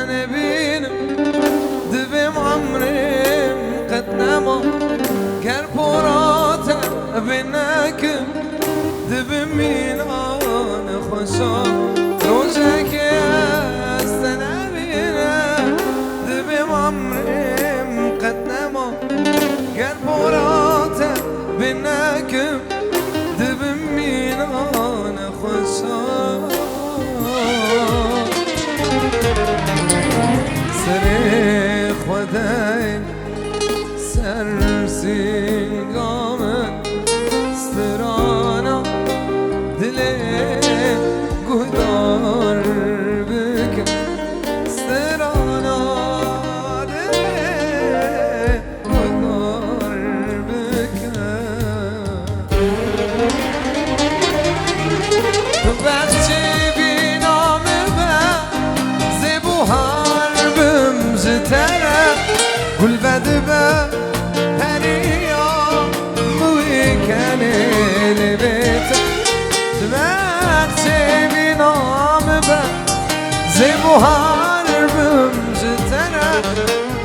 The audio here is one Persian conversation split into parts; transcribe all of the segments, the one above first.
نبینم دبم عمرم قد نما گر پرات بینکم دبم مینان خوشا روزه که است نبینم دبم عمرم قد نما گر پرات بینکم دبم مینان خوشا سر خدای سر سیگام سترانا دل گهدار بکن سترانا دل گهدار بکن تو بخشی بینام گل بده به هریا موی کنه لبت وقتی بینام به زیبو هربم جتره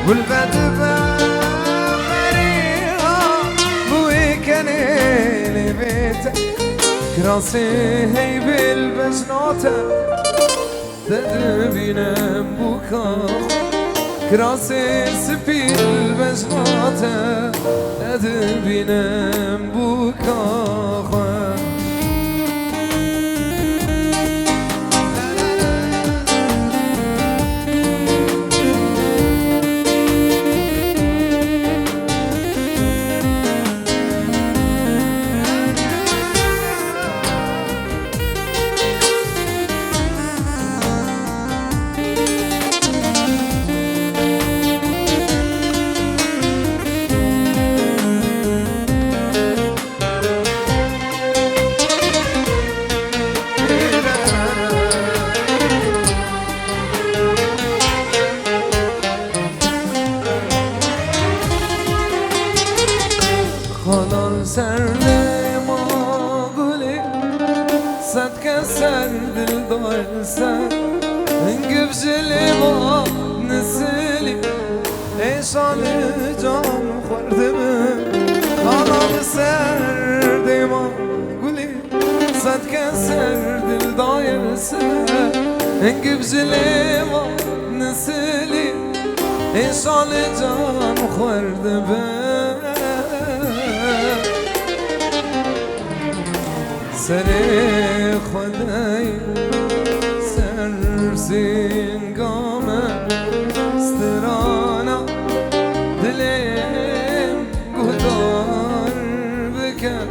گل بده به هریا موی کنه لبت کراسی هی بل بجناته تدبینم بکا کراسی سپیل بجناته ندبینم بکا خالان سرده ما گلی صد کسر دل دار سر انگب جلی ما نسلی ایشان جان خورده من خالان سرده ما گلی صد کسر دل دار سر انگب جلی ما نسلی ایشان جان خورده من سر خدای سر سینگام سترانا دلم گهدار بکن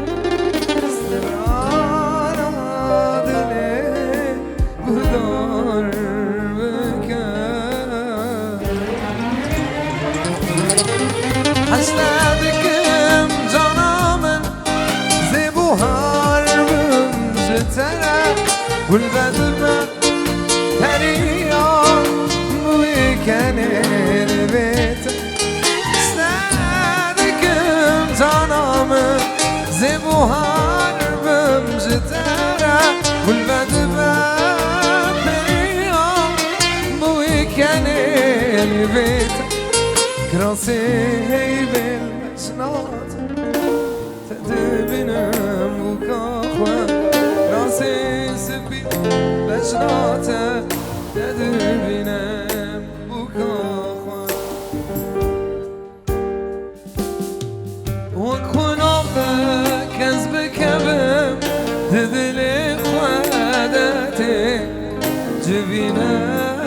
سترانا دلم گهدار بکن حسنادکم جانامن زیبوها گل بدم هریا موی کنه لبت استدکم جانام زیبوهار بمجتره گل بدم هریا موی کنه لبت کراسی هی بالمجنات تدبینم وکاخوه سبی بجناته تدبینم بکاخوان وکنام کز بکبم دل خودتی جبینم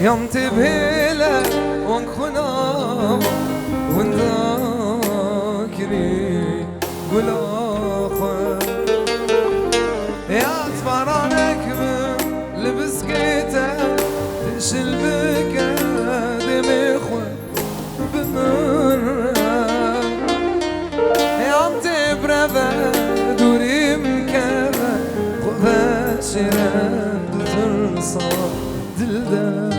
یم تبهله وکنام ونداکری گلاخوان تشل بقدم اخوان بمرم يوم تبرا دوري كذا خذ شرد ترصى دلدا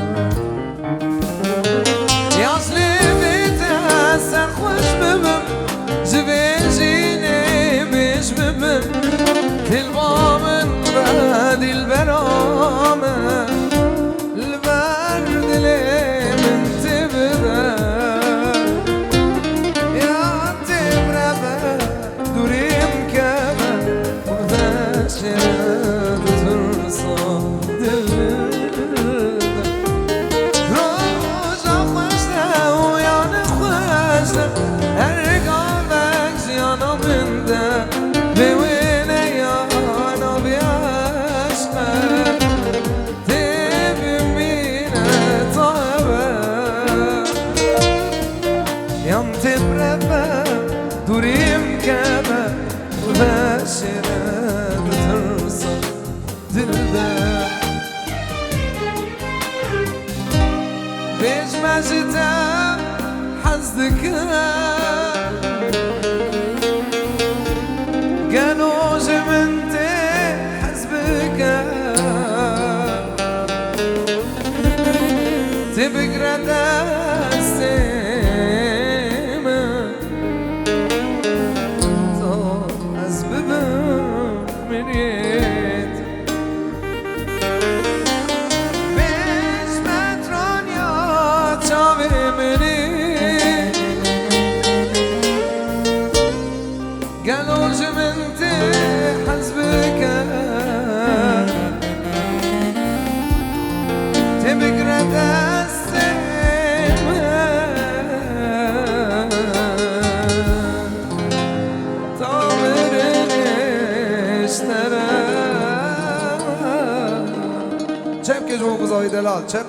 يا صليبي تأثر خوش بمم جبيجيني مش بمم البامن بعد البرامة keme Beşire bitirsa dilde Bejmecite hazdike Gelo jiminte hazbike Tibigre destime To az bibim minit Beş metron ya çavi minit Gelo jiminte hazbike Tibigre چپ که جو بزایی دلال چپ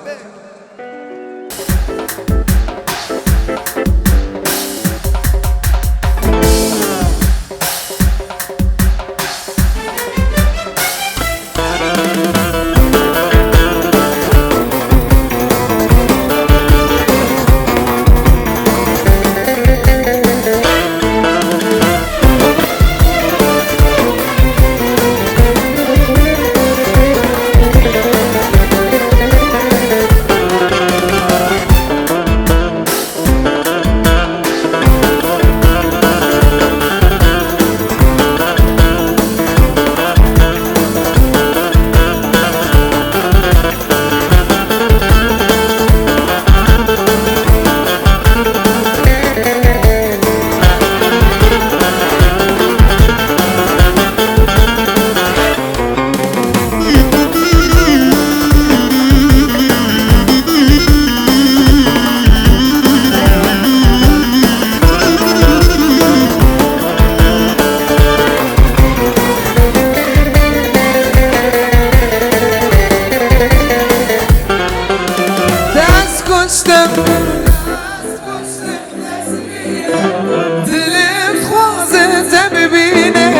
دلم خوازه ببینه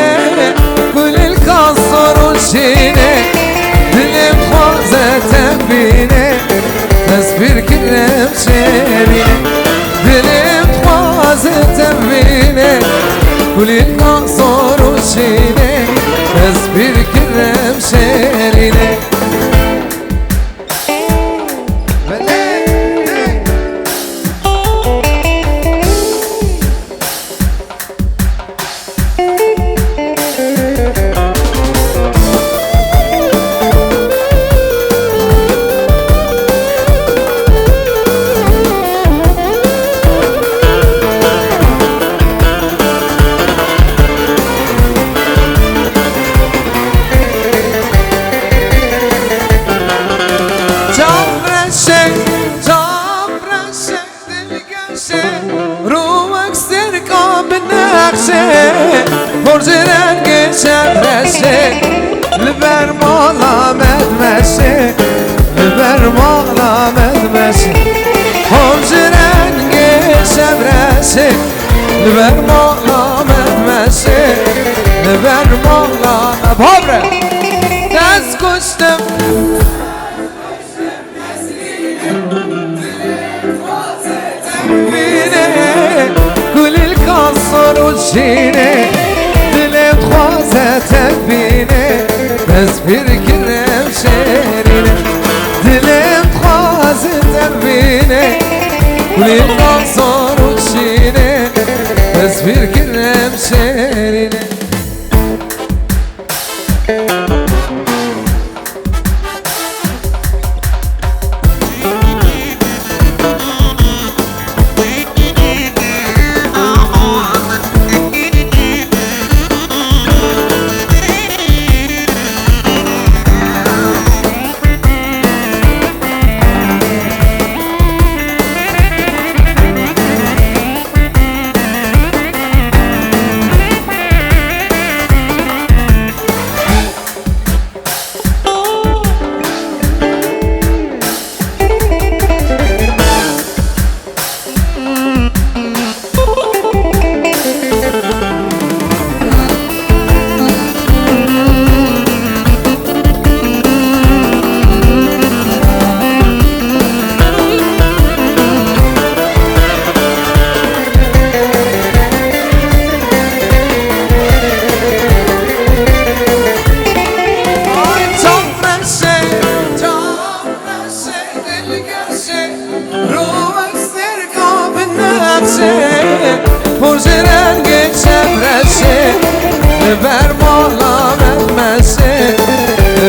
گل الکاسر و شینه دلم خوازه ببینه تصویر کلم شیرینه دلم خوازه ببینه گل الکاسر و شینه تصویر کلم شیرینه برج رنگ چرشه لبر مالا مدمشه لبر مالا مدمشه برج رنگ چرشه لبر مالا مدمشه لبر مالا بابره دست کشتم گل الکاسر و شینه دلم خوازه تبینه تصویر کرم شیرینه دلم خوازه تبینه گل الکاسر و شینه تصویر کرم شیرینه بر مالا مدمسه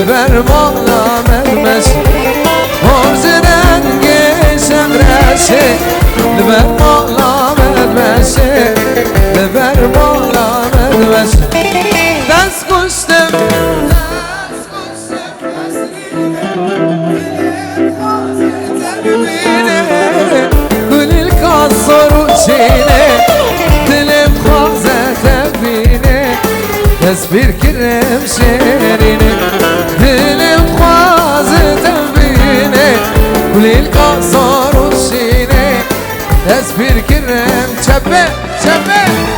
بر مالا مدمسه حرز رنگ شمرسه بر مالا مدمسه بر مالا مدمسه دست کشتم كل الكسر وشينه دلم خوازه تبينه تصبير كرم شيرينه دلم خوازه تبينه كل الكسر وشينه تصبير كرم شبه شبه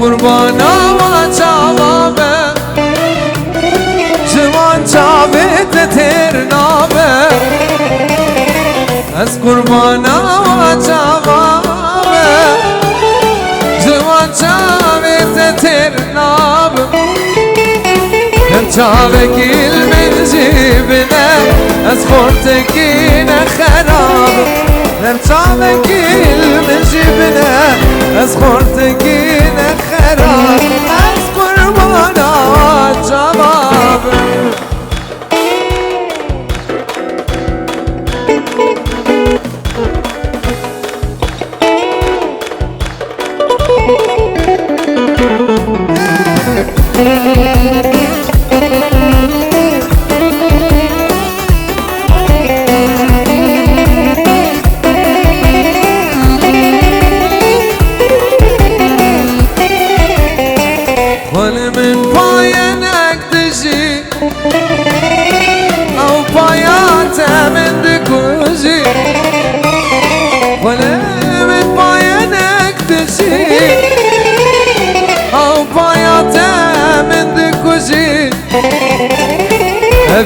قربانا و جوابه جوان جاوید ترنابه از قربانا و جوابه جوان جاوید ترنابه هم جاوه گل من جیبنه از خورتگین خرابه هم جاوه گل من جیبنه از خورتگین خراب از قربانا جواب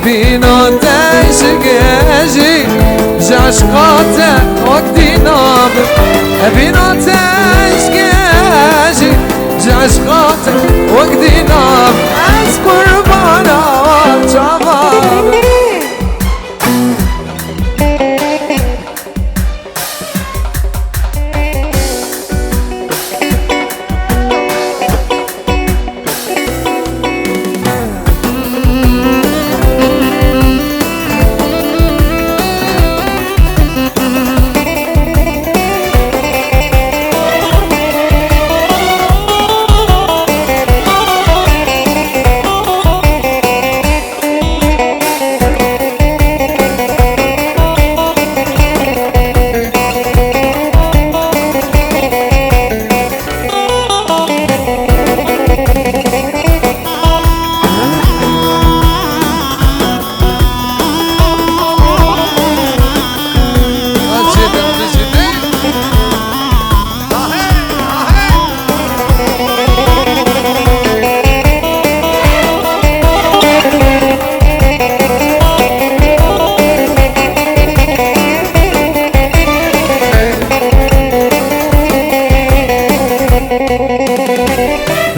بينا تشجاجي جاشقاته وقتي ناب بينا تشجاجي جاشقاته وقتي ناب از قربانا جواب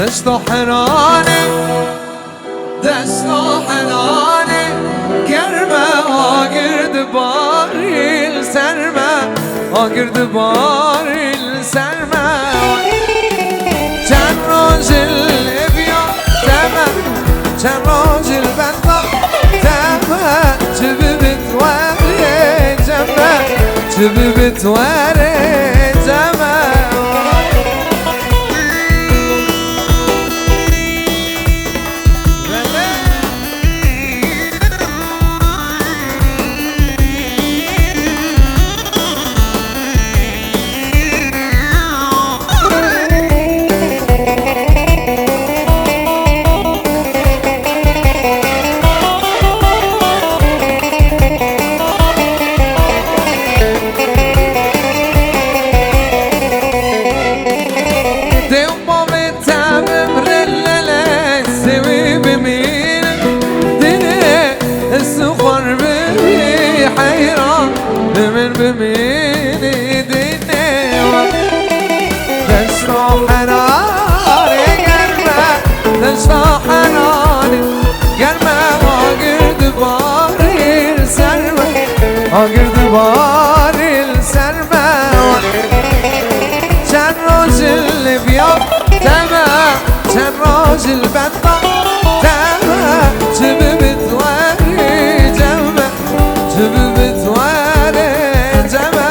دست حرانه دست حرانه گرمه آگرد باریل سرمه آگرد باریل سرمه چند راجل بیا تمه چند راجل بنده تمه چه بتواره جمه چه بتواره جمه آگرد باری سرمون چند راجل بیا تمام چند راجل بندا تمام جبه بتواری جمع جبه بتواری جمع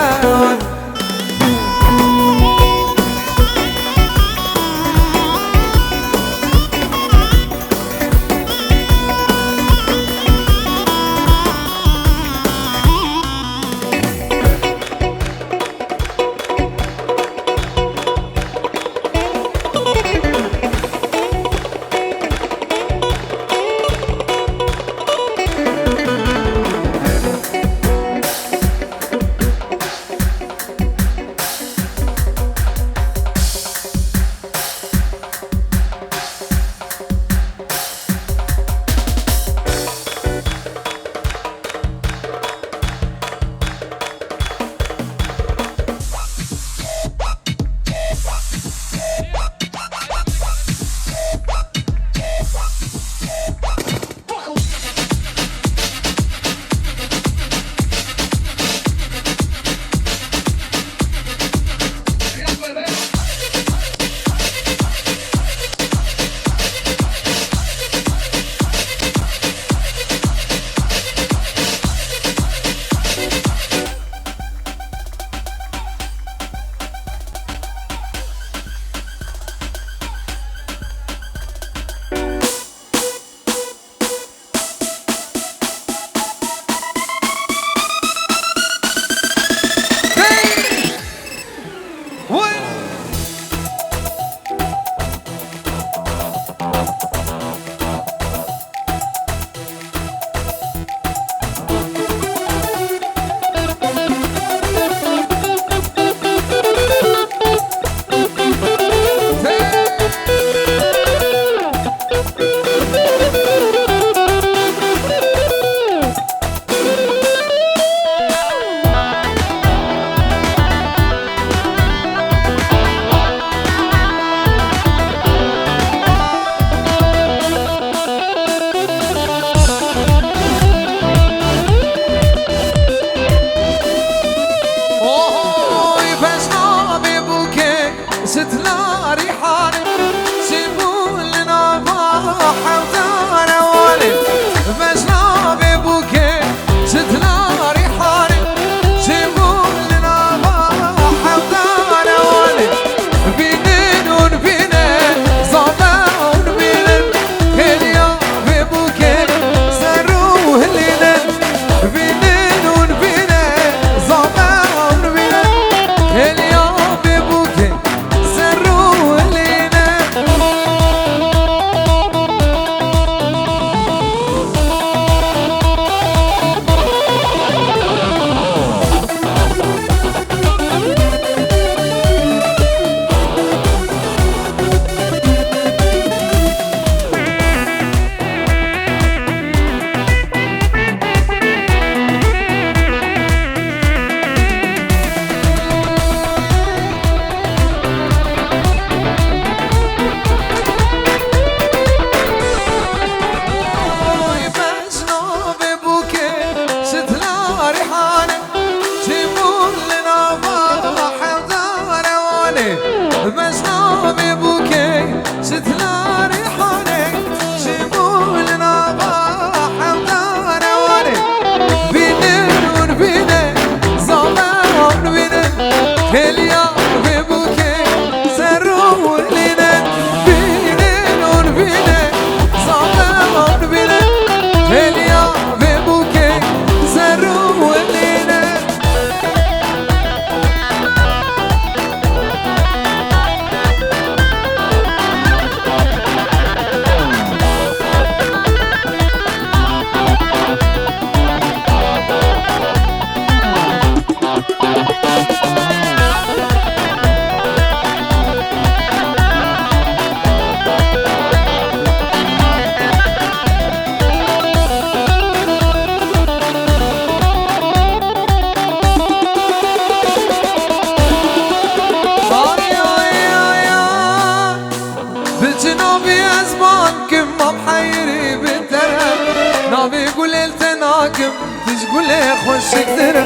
تقول لي خوش قدرة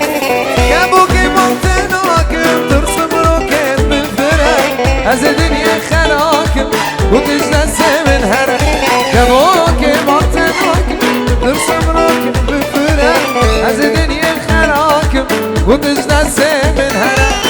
يا بوكي منطناكم ترسم روكت بالفرق هذا دنيا خلاكم وتجلس من هرق يا بوكي منطناكم ترسم روكت بالفرق هذا دنيا خلاكم وتجلس من هرق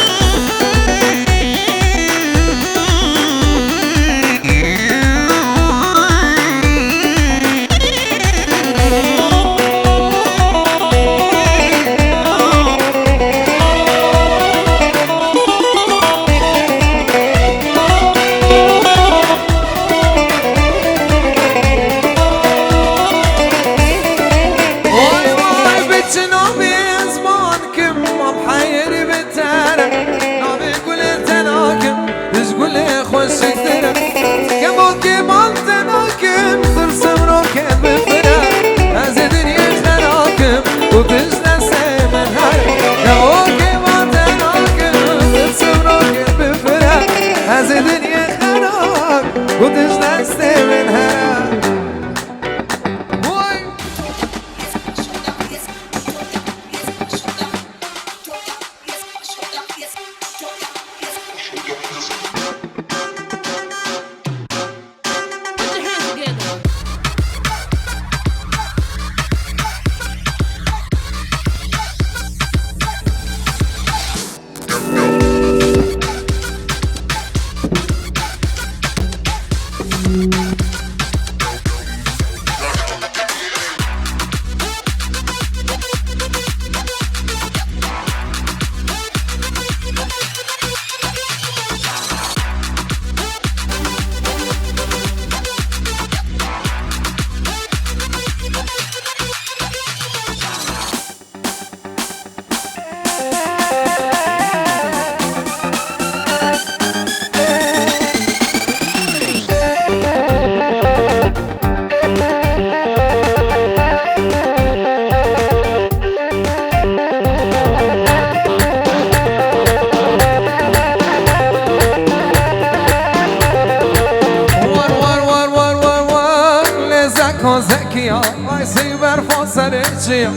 زكية ما يسيبر فوصل الجيع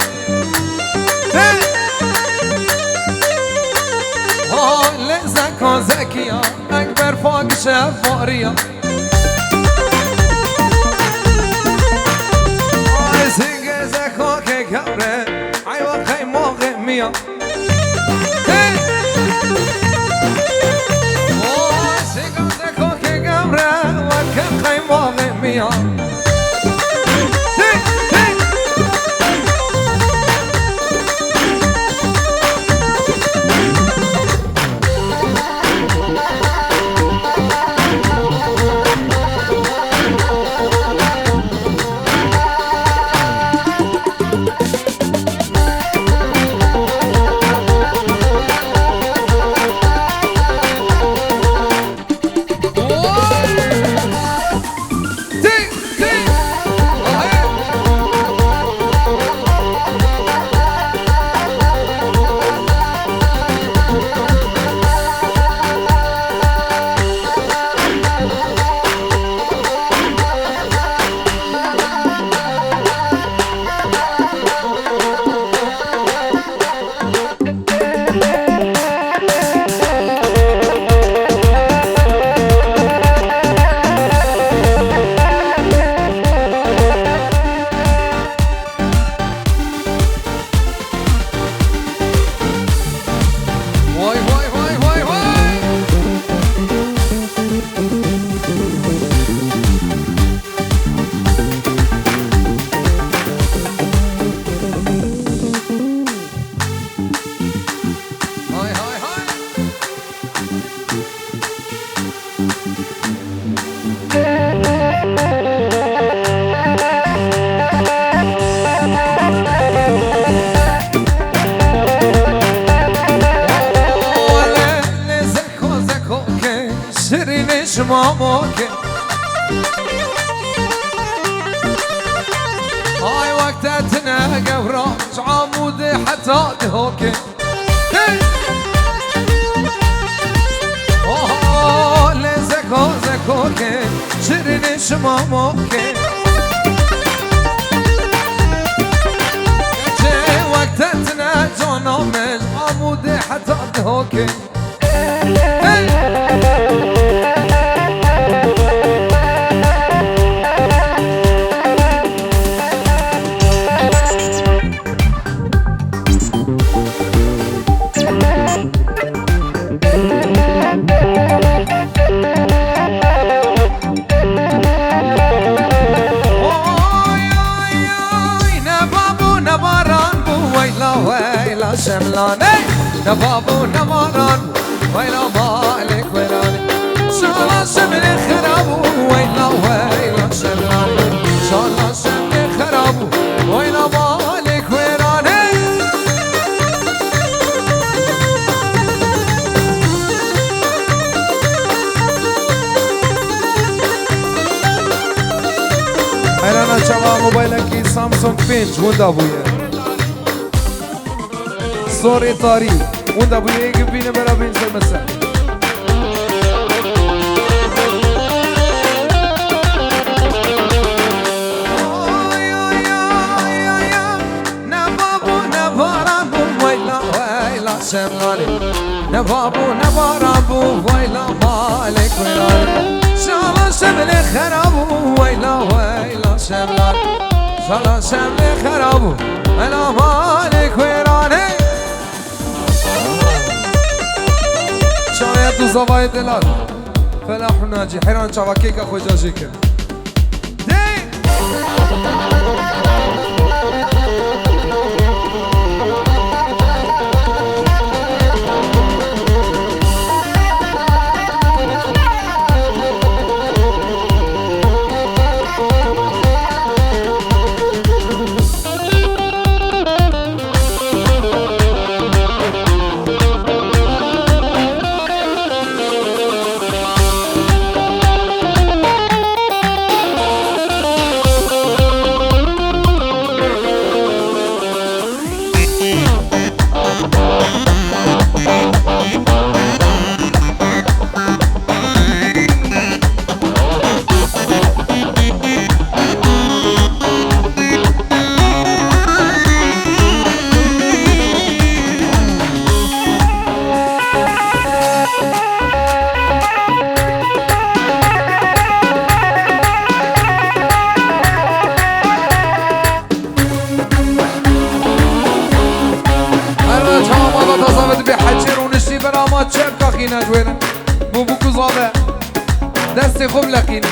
لزكو زكية أكبر فوق شفورية زيق زكو كبرة عيوة خيمو غمية زيق زكو كبرة وكب خيمو غمية شماموك هاي وقتتنا قبراج عمودي حتى دهوك لزكو زكوك شرني شماموك دهوكي شملاني نبابو نماران ويلا مالك ويراني شالا شمل خرابو ويلا ويلا شملاني شالا شمل خرابو ويلا مالك ويراني انا شباب موبايلك سامسونج بنج وندا ابويا صوري طاري وندا ابويا يجيب بينا برا بين المساء نبابو نبارابو ويلا مالك ويلاني شالا شمل خرابو ويلا ويلا شملاني شالا شمل خرابو ويلا مالك ويلاني شاید دو زوای دلال فلاح و ناجی حیران چاوکی که خوجا شکر چپ کاخی نجوینه بو بو کزاده دست خوب لقینه